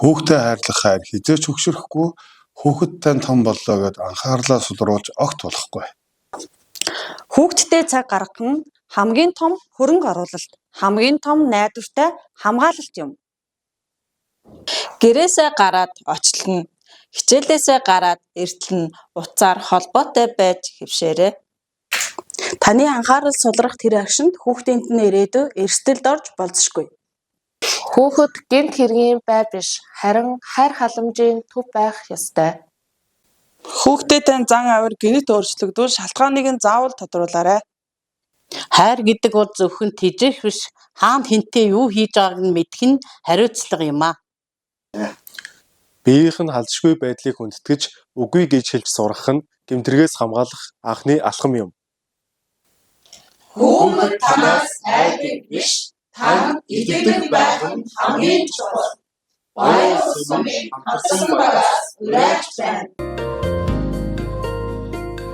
Хүүхдээ хайрлах хайр хизээч өгшөрөхгүй, хүүхэд тань том боллоо гэд анхаарлаа сулруулж огт болохгүй. Хүүхдтэй цаг гаргах нь хамгийн том хөрөнгө оруулалт, хамгийн том найдвартай хамгаалалт юм. Гэрээсээ гараад очлон, хичээлээсээ гараад эртлэн утсаар холбоотой байж хэвшээрэй. Таны анхаарал сулрах тэр агшинд хүүхдийн ирээдүй эрсдэлд орж болзошгүй. Хүүхэд гэмт хэргийн бай биш, харин хайр халамжийн төв байх ёстой. Хүүхдтэй зан авир гэнэт өөрчлөгдвөл шалтгааныг нь заавал тодруулаарай. Хайр гэдэг бол зөвхөн тэжээх биш, хаана хэнтэй юу хийж байгааг нь мэдэх нь хариуцлага юм аа. Биеийнх нь халзшгүй байдлыг хүндэтгэж үгүй гэж хэлж сурах нь гэмтэргээс хамгаалах анхны алхам юм. Хүүхэд танаас айдаг биш, тань итгэдэг байх нь хамгийн чухал. Баяр сумын хатсан багаас үрэж байна.